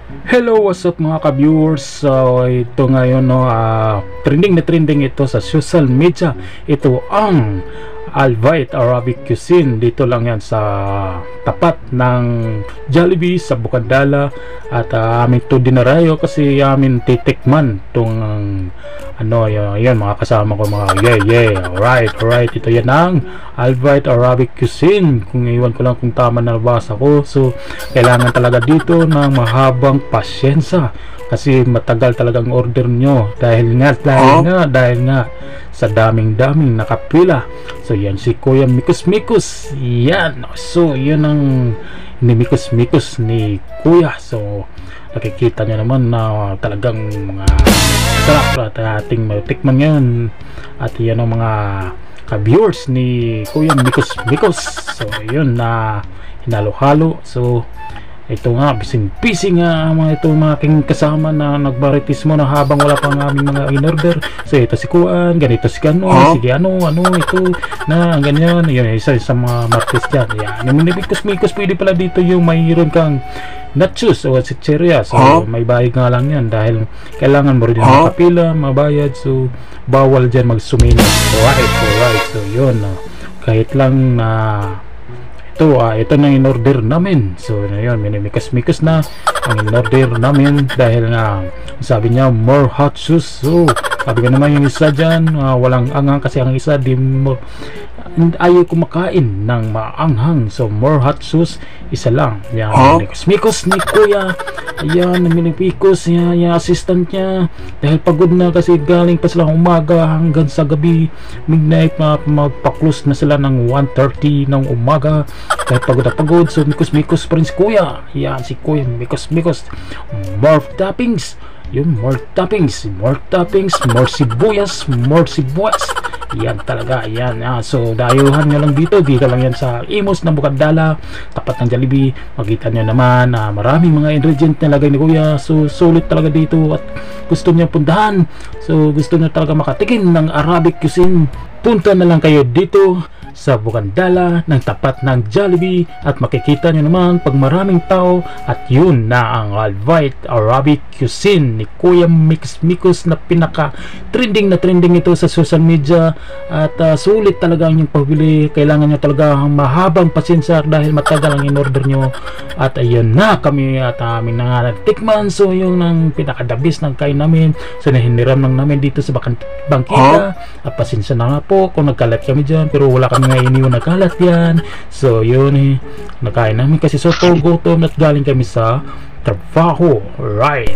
Hello, what's up mga ka-viewers? So ito ngayon no, trending na trending ito sa social media. Ito ang Alvite Arabic Cuisine. Dito lang yan sa tapat ng Jollibee sa Bukandala. At amin to dinarayo kasi amin titikman itong yan mga kasama ko mga alright, ito yan ang Alvite Arabic Cuisine. Kung iwan ko lang kung tama na nabasa ko. So kailangan talaga dito ng mahabang pasyensya kasi matagal talagang order nyo dahil nga sa daming nakapila. So yan si Kuya Mikus yan. So yun ang Mikus ni Kuya. So nakikita nyo naman na talagang sarap at ating matikman ngayon. At yan ang mga ka-viewers ni Kuya Mikus. So yun na hinalo-halo. So ito nga, busy nga mga ito mga aking kasama na nagbaritismo na habang wala pang aming mga in-order. So ito si Kuan, ganito si Kano, sige ano, ito na ganyan. Yun, isa sa mga martes dyan. Yan, yung Mikus pwede pala dito yung mayroon kang nachos o chicheria. So may bayad nga lang yan dahil kailangan mo rin makapila, mabayad. So bawal dyan magsumino. Alright. So yun, kahit lang na ito na in-order namin. So yun, minimikas na ang in-order namin dahil nga sabi niya more hot sauce. So sabi ko naman yung isa dyan walang anghang kasi ang isa ayaw kumakain ng maanghang. So more hot sauce, isa lang. Yan, mikos ni Kuya. Ayan, minipikos yung assistant niya dahil pagod na kasi galing pa sila umaga hanggang sa gabi midnight. Magpa-close na sila ng 1:30 ng umaga kahit pagod. So mikos pa rin si Kuya. Yan, si Kuya mikos. More toppings, more sibuyas. Yan talaga, yan. So dayuhan nyo lang dito lang yan sa Imus ng Bukandala, tapat ng Jollibee. Makita nyo naman maraming mga ingredient na lagay ni Kuya. So sulit talaga dito at gusto nyo puntahan. So gusto nyo talaga makatikim ng Arabic cuisine, punta na lang kayo dito sa Bukandala ng tapat ng Jollibee at makikita nyo naman pag maraming tao. At yun na ang Alvite Arabic Cuisine ni Kuya Mikus na pinaka trending ito sa social media. At sulit talaga ang inyong pabili. Kailangan nyo talaga mahabang pasensya dahil matagal ang in-order nyo. At ayun na kami at aming nagtikman. So yung ang pinakadabis ng kain namin. So nahiniram lang namin dito sa bangkita. At pasensya na nga po kung nagkalat kami dyan, pero wala kami nga iniwan na kalat yan. So yun nakain namin kasi soto gutom at galing kami sa trabaho. Right.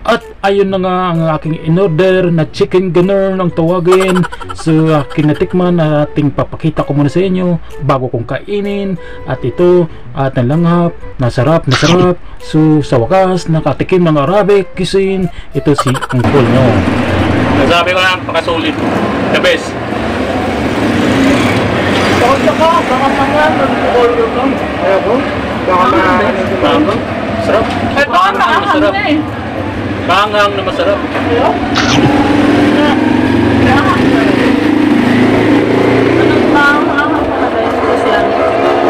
At ayun na nga ang aking in-order na chicken gunner ng tawagin. So aking natikman na ating papakita ko muna sa inyo bago kong kainin. At ito at nalanghap, nasarap. So sa wakas nakatikim ng Arabic cuisine. Ito si Uncle nyo. Sabi ko na pakasulit, the best. Sarap. Masarap. Panghang na masarap.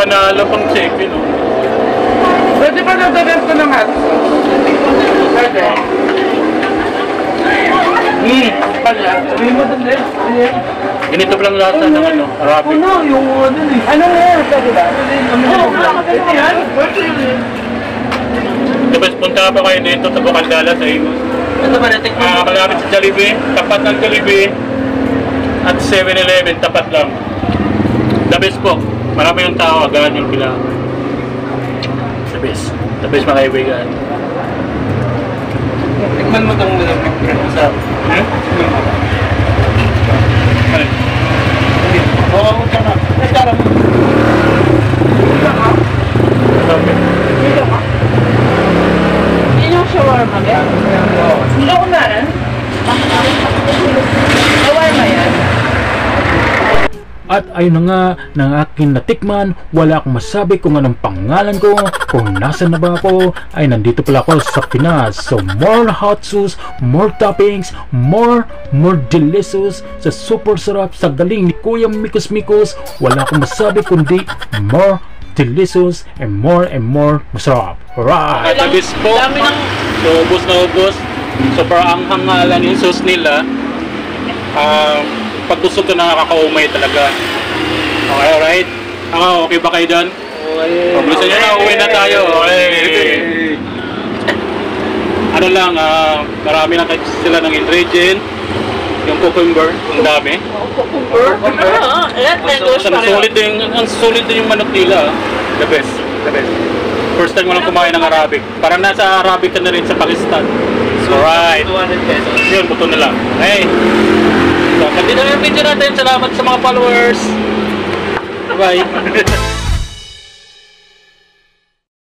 Panalo pang chicken. Pwede ba nadalas ko ng hot? Pwede. Ganito pa lang lasa ng Arabic. Tapos punta pa kayo dito sa Bukandala sa Imus. Malapit sa Jollibee, tapat ng Jollibee at 7-Eleven, tapat lang. The best po. Marami yung tao, agad yung pila. The best mga kaibigan. Tikman mo itong masarap. Oo, ka na. Masarap. Hindi yung shawarma yan. Hindi ko na rin. Shawarma yan. At ayun na nga ng aking natikman. Wala akong masabi kung anong pangalan ko, kung nasan na ba ako. Ay nandito pala ako sa Pinas. So more hot sauce, more toppings, more delicious. Sa super sarap, sa galing ni Kuya Mikus. Wala akong masabi kundi more delicious and more masarap. Alright! Tabis po. So, ubos na ubos. So, parang ang hangalan yung sauce nila. Pagtusok ko nakakaumay talaga. Okay, alright? Okay ba kayo dyan? Paglusan nyo na, uwi na tayo. Okay. Ano lang, marami lang sila ng ingredient. Yung cucumber, ang dami. Ang sulit din yung manok nila. The best. First time ko lang kumain ng Arabic. Parang nasa Arabic ka na rin sa Pakistan. Alright. 200 pesos. Yun, buto na lang. Okay. So, kanina yung video natin. Salamat sa mga followers. Bye.